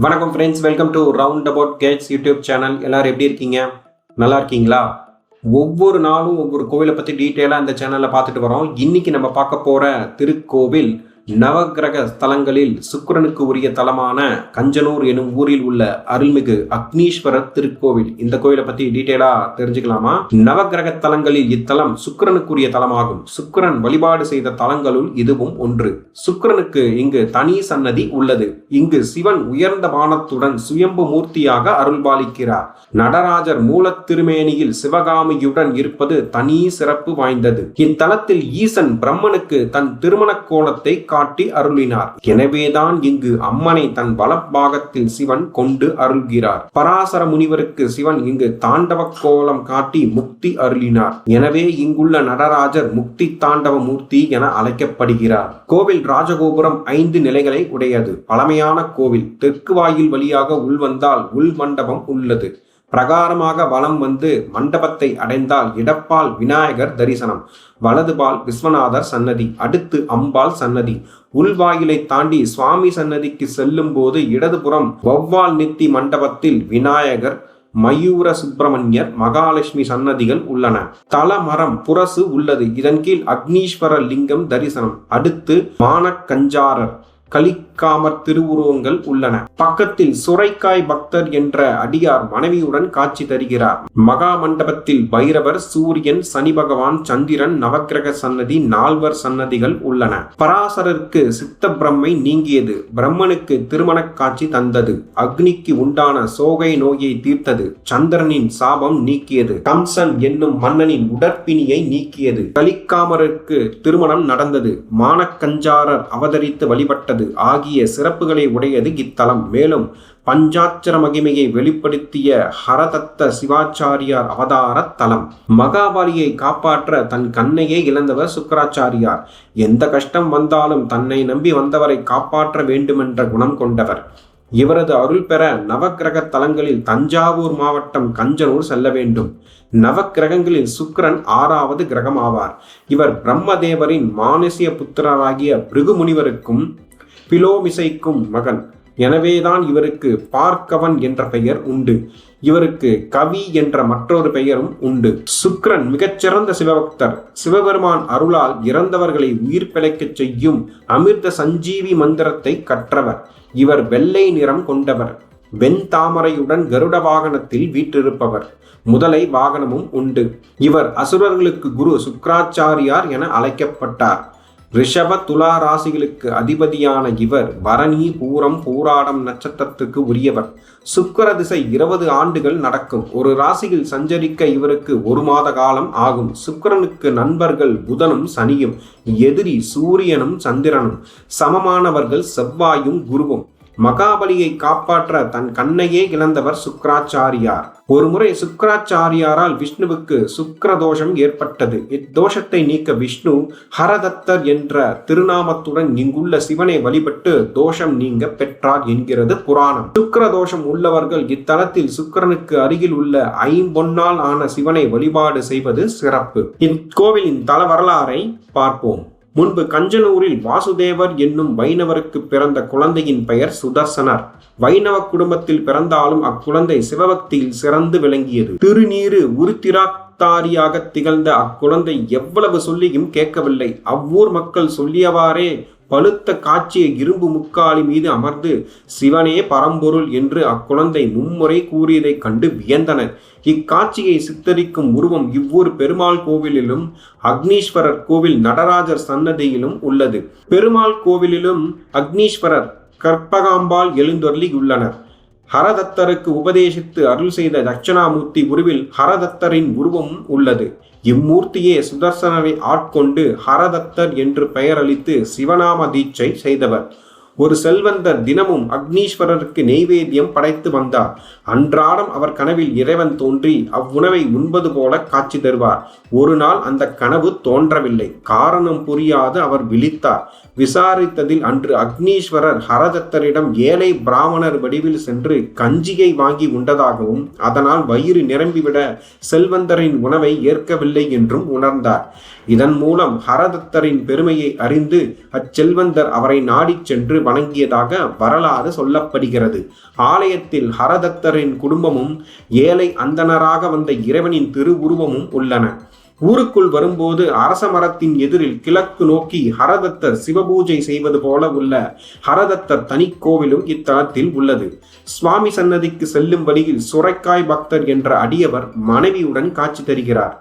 வணக்கம் friends, welcome to round about Gates YouTube channel. எல்லாரும் எப்படி இருக்கீங்க? நல்லா இருக்கீங்களா? ஒவ்வொரு நாளும் ஒவ்வொரு கோவிலை பற்றி டீட்டெயிலாக இந்த சேனலில் பார்த்துட்டு வரோம். இன்னைக்கு நம்ம பார்க்க போகிற திருக்கோவில் நவகிரக ஸ்தலங்களில் சுக்கிரனுக்கு உரிய தலமான கஞ்சனூர் எனும் ஊரில் உள்ள அருள்மிகு அக்னீஸ்வரர் திருக்கோவில். இந்த கோவிலை பத்தி டீட்டெயிலா தெரிஞ்சுக்கலாமா? நவகிரக தலங்களில் இத்தலம் சுக்கிரனுக்குரிய தலமாகும். சுக்கிரன் வழிபாடு செய்த தலங்களுள் இதுவும் ஒன்று. சுக்கிரனுக்கு இங்கு தனி சன்னதி உள்ளது. இங்கு சிவன் உயர்ந்த வானத்துடன் சுயம்பு மூர்த்தியாக அருள்பாலிக்கிறார். நடராஜர் மூல திருமேனியில் சிவகாமியுடன் இருப்பது தனி சிறப்பு வாய்ந்தது. இத்தலத்தில் ஈசன் பிரம்மனுக்கு தன் திருமண கோலத்தை காட்டி அருளினார். எனவேதான் இங்கு அம்மனை தன் வலப்பாகத்தில் சிவன் கொண்டு அருள்கிறார். பராசர முனிவருக்கு சிவன் இங்கு தாண்டவ கோலம் காட்டி முக்தி அருளினார். எனவே இங்குள்ள நடராஜர் முக்தி தாண்டவ மூர்த்தி என அழைக்கப்படுகிறார். கோவில் ராஜகோபுரம் 5 நிலைகளை உடையது. பழமையான கோவில். தெற்கு வாயில் வழியாக உள்வந்தால் உள் மண்டபம் உள்ளது. பிரகாரமாக வலம் வந்து மண்டபத்தை அடைந்தால் இடப்பால் விநாயகர் தரிசனம், வலதுபால் விஸ்வநாதர் சன்னதி, அடுத்து அம்பாள் சன்னதி. உள்வாயிலை தாண்டி சுவாமி சன்னதிக்கு செல்லும் போது இடதுபுறம் வௌவால் நித்தி மண்டபத்தில் விநாயகர், மயூர சுப்பிரமணியர், மகாலட்சுமி சன்னதிகள் உள்ளன. தலமரம் புரசு உள்ளது. இதன் கீழ் அக்னீஸ்வர லிங்கம் தரிசனம். அடுத்து மானக்கஞ்சாரர், கலிக்காமர் திருவுருவங்கள் உள்ளன. பக்கத்தில் சுரைக்காய் பக்தர் என்ற அடியார் மனைவியுடன் காட்சி தருகிறார். மகா மண்டபத்தில் பைரவர், சூரியன், சனி பகவான், சந்திரன், நவக்கிரக சன்னதி, 4 சன்னதிகள் உள்ளன. பராசரருக்கு சித்த பிரம்மை நீங்கியது. பிரம்மனுக்கு திருமண காட்சி தந்தது. அக்னிக்கு உண்டான சோகை நோயை தீர்த்தது. சந்திரனின் சாபம் நீக்கியது. கம்சன் என்னும் மன்னனின் உடற்பிணியை நீக்கியது. கலிக்காமருக்கு திருமணம் நடந்தது. மானக்கஞ்சாரர் அவதரித்து வழிபட்டது ஆகிய சிறப்புகளை உடையது இத்தலம். மேலும் பஞ்சாட்சர மகிமையை வெளிப்படுத்திய ஹரதத்த சிவாச்சாரியார் அவதார தலம். மகாபலியை காப்பாற்ற தன் கண்ணையே இழந்தவர் சுக்கராச்சாரியார். எந்த கஷ்டம் வந்தாலும் தன்னை நம்பி வந்தவரை காப்பாற்ற வேண்டுமென்ற குணம் கொண்டவர். இவரது அருள் பெற நவக்கிரக தலங்களில் தஞ்சாவூர் மாவட்டம் கஞ்சனூர் செல்ல வேண்டும். நவக்கிரகங்களில் சுக்கிரன் 6வது கிரகம் ஆவார். இவர் பிரம்மதேவரின் மானசிய புத்திரராகிய பிருகு முனிவருக்கும் பிலோமிசைக்கும் மகன். எனவேதான் இவருக்கு பார்க்கவன் என்ற பெயர் உண்டு. இவருக்கு கவி என்ற மற்றொரு பெயரும் உண்டு. சுக்கிரன் மிகச்சிறந்த சிவபக்தர். சிவபெருமான் அருளால் இறந்தவர்களை உயிர் பிழைக்கச் செய்யும் அமிர்த சஞ்சீவி மந்திரத்தை கற்றவர். இவர் வெள்ளை நிறம் கொண்டவர். வெண்தாமரையுடன் கருட வாகனத்தில் வீற்றிருப்பவர். முதலை வாகனமும் உண்டு. இவர் அசுரர்களுக்கு குரு சுக்கிராச்சாரியார் என அழைக்கப்பட்டார். ரிஷப துலா ராசிகளுக்கு அதிபதியான இவர் பரணி, பூரம், பூராடம் நட்சத்திரத்துக்கு உரியவர். சுக்கிர திசை 20 ஆண்டுகள் நடக்கும். ஒரு ராசியில் சஞ்சரிக்க இவருக்கு 1 மாத காலம் ஆகும். சுக்கிரனுக்கு நண்பர்கள் புதனும் சனியும், எதிரி சூரியனும் சந்திரனும், சமமானவர்கள் செவ்வாயும் குருவும். மகாபலியை காப்பாற்ற தன் கண்ணையே இழந்தவர் சுக்கிராச்சாரியார். ஒருமுறை சுக்கிராச்சாரியாரால் விஷ்ணுவுக்கு சுக்கிரதோஷம் ஏற்பட்டது. இத்தோஷத்தை நீக்க விஷ்ணு ஹரதத்தர் என்ற திருநாமத்துடன் இங்குள்ள சிவனை வழிபட்டு தோஷம் நீங்க பெற்றார் என்கிறது புராணம். சுக்கிரதோஷம் உள்ளவர்கள் இத்தலத்தில் சுக்கிரனுக்கு அருகில் உள்ள 5 பொன்னால் ஆன சிவனை வழிபாடு செய்வது சிறப்பு. இக்கோவிலின் தல வரலாறை பார்ப்போம். முன்பு கஞ்சனூரில் வாசுதேவர் என்னும் வைணவருக்கு பிறந்த குழந்தையின் பெயர் சுதர்சனர். வைணவ குடும்பத்தில் பிறந்தாலும் அக்குழந்தை சிவபக்தியில் சிறந்து விளங்கியது. திருநீறு உருத்திராத்தாரியாக திகழ்ந்த அக்குழந்தை எவ்வளவு சொல்லியும் கேட்கவில்லை. அவ்வூர் மக்கள் சொல்லியவாறே பழுத்த காட்சிய இரும்பு முக்காலி மீது அமர்ந்து சிவனே பரம்பொருள் என்று அக்குழந்தை மும்முறை கூறியதை கண்டு வியந்தனர். இக்காட்சியை சித்தரிக்கும் உருவம் இவ்வூர் பெருமாள் கோவிலிலும் அக்னீஸ்வரர் கோவில் நடராஜர் சன்னதியிலும் உள்ளது. பெருமாள் கோவிலிலும் அக்னீஸ்வரர், கற்பகாம்பாள் எழுந்தொருளி உள்ளனர். ஹரதத்தருக்கு உபதேசித்து அருள் செய்த தட்சணாமூர்த்தி உருவில் ஹரதத்தரின் உருவமும் உள்ளது. இம்மூர்த்தியே சுதர்சனரை ஆட்கொண்டு ஹரதத்தர் என்று பெயரளித்து சிவநாம தீட்சை செய்தவர். ஒரு செல்வந்தர் தினமும் அக்னீஸ்வரருக்கு நெய்வேத்தியம் படைத்து வந்தார். அன்றாடம் அவர் கனவில் இறைவன் தோன்றி அவ்வுணவை உண்பது போல காட்சி தருவார். ஒரு நாள் அந்த கனவு தோன்றவில்லை. காரணம் புரியாது அவர் விழித்தார். விசாரித்ததில் அன்று அக்னீஸ்வரர் ஹரதத்தரிடம் ஏழை பிராமணர் வடிவில் சென்று கஞ்சியை வாங்கி உண்டதாகவும் அதனால் வயிறு நிரம்பிவிட செல்வந்தரின் உணவை ஏற்கவில்லை என்றும் உணர்ந்தார். இதன் மூலம் ஹரதத்தரின் பெருமையை அறிந்து அச்செல்வந்தர் அவரை நாடிச் சென்று வணங்கியதாக வரலாறு சொல்லப்படுகிறது. ஆலயத்தில் ஹரதத்தரின் குடும்பமும் ஏழை அந்தணராக வந்த இறைவனின் திருவுருவமும் உள்ளன. ஊருக்குள் வரும்போது அரச மரத்தின் எதிரில் கிழக்கு நோக்கி ஹரதத்தர் சிவபூஜை செய்வது போல உள்ள ஹரதத்தர் தனிக்கோவிலும் இத்தலத்தில் உள்ளது. சுவாமி சன்னதிக்கு செல்லும் வழியில் சுரைக்காய் பக்தர் என்ற அடியவர் மனைவியுடன் காட்சி தருகிறார்.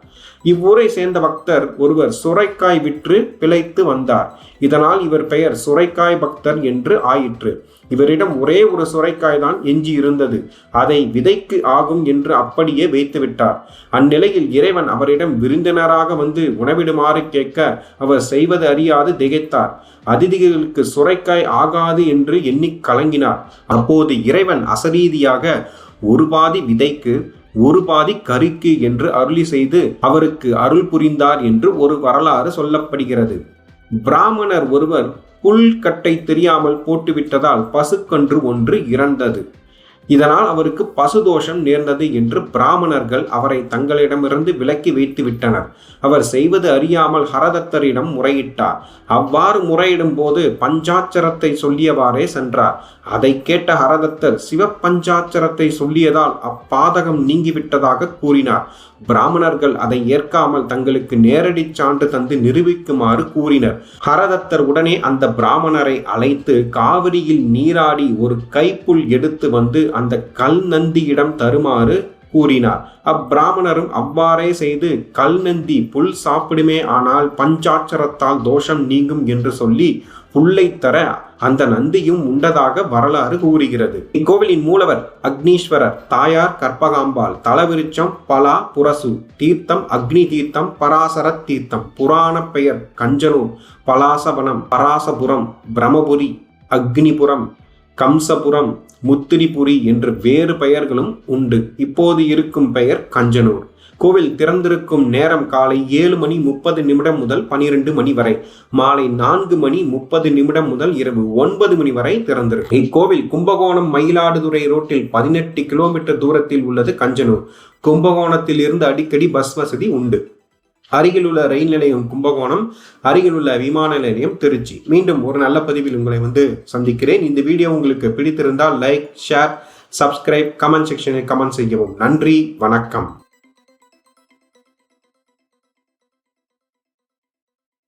இவ்வூரை சேர்ந்த பக்தர் ஒருவர் சுரைக்காய் விற்று பிழைத்து வந்தார். இதனால் இவர் பெயர் சுரைக்காய் பக்தர் என்று ஆயிற்று. இவரிடம் ஒரே ஒரு சுரைக்காய் தான் எஞ்சி இருந்தது. அதை விதைக்கு ஆகும் என்று அப்படியே வைத்துவிட்டார். அந்நிலையில் இறைவன் அவரிடம் விருந்தினராக வந்து உணவிடுமாறு கேட்க அவர் செய்வது அறியாது திகைத்தார். அதிதிகளுக்கு சுரைக்காய் ஆகாது என்று எண்ணி கலங்கினார். அப்போது இறைவன் அசரீதியாக ஒரு பாதி விதைக்கு ஒரு பாதி கறிக்கு என்று அருளி செய்து அவருக்கு அருள் புரிந்தார் என்று ஒரு வரலாறு சொல்லப்படுகிறது. பிராமணர் ஒருவர் புல்கட்டை தெரியாமல் போட்டுவிட்டதால் பசுக்கன்று ஒன்று இறந்தது. இதனால் அவருக்கு பசுதோஷம் நேர்ந்தது என்று பிராமணர்கள் அவரை தங்களிடமிருந்து விலக்கி வைத்து விட்டனர். அவர் செய்வது அறியாமல் ஹரதத்தரிடம் முறையிட்டார். அவ்வாறு முறையிடும் போது பஞ்சாட்சரத்தை சொல்லியவாறே சென்றார். அதை கேட்ட ஹரதத்தர் சிவபஞ்சாட்சரத்தை சொல்லியதால் அப்பாதகம் நீங்கிவிட்டதாக கூறினார். பிராமணர்கள் அதை ஏற்காமல் தங்களுக்கு நேரடி சான்று தந்து நிரூபிக்குமாறு கூறினர். ஹரதத்தர் உடனே அந்த பிராமணரை அழைத்து காவிரியில் நீராடி ஒரு கைப்புல் எடுத்து வந்து அந்த கல் நந்தியிடம் தருமாறு கூறினார். அப்பிராமணரும் அவ்வாறே செய்து கல் நந்தி புல் சாப்பிடுமே, ஆனால் பஞ்சாட்சரத்தால் தோஷம் நீங்கும் என்று சொல்லி புல்லை தர அந்த நந்தியும் உண்டதாக வரலாறு கூறுகிறது. இக்கோவிலின் மூலவர் அக்னீஸ்வரர், தாயார் கற்பகாம்பாள், தலவிருச்சம் பலா புரசு, தீர்த்தம் அக்னி தீர்த்தம், பராசர தீர்த்தம், புராண பெயர் கஞ்சனூர், பலாசவனம், பராசபுரம், பிரமபுரி, அக்னிபுரம், கம்சபுரம், முத்திரிபுரி என்று வேறு பெயர்களும் உண்டு. இப்போது இருக்கும் பெயர் கஞ்சனூர். கோவில் திறந்திருக்கும் நேரம் காலை 7:30 முதல் 12 மணி வரை, மாலை 4:30 முதல் இரவு 9 மணி வரை திறந்திருக்கும். இக்கோவில் கும்பகோணம் மயிலாடுதுறை ரோட்டில் 18 கிலோமீட்டர் தூரத்தில் உள்ளது கஞ்சனூர். கும்பகோணத்தில் இருந்து அடிக்கடி பஸ் வசதி உண்டு. அருகிலுள்ள ரயில் நிலையம் கும்பகோணம், அருகிலுள்ள விமான நிலையம் திருச்சி. மீண்டும் ஒரு நல்ல பதிவில் உங்களை சந்திக்கிறேன். இந்த வீடியோ உங்களுக்கு பிடித்திருந்தால் லைக், ஷேர், சப்ஸ்கிரைப், கமெண்ட் செக்ஷனில் கமெண்ட் செய்யவும். நன்றி, வணக்கம்.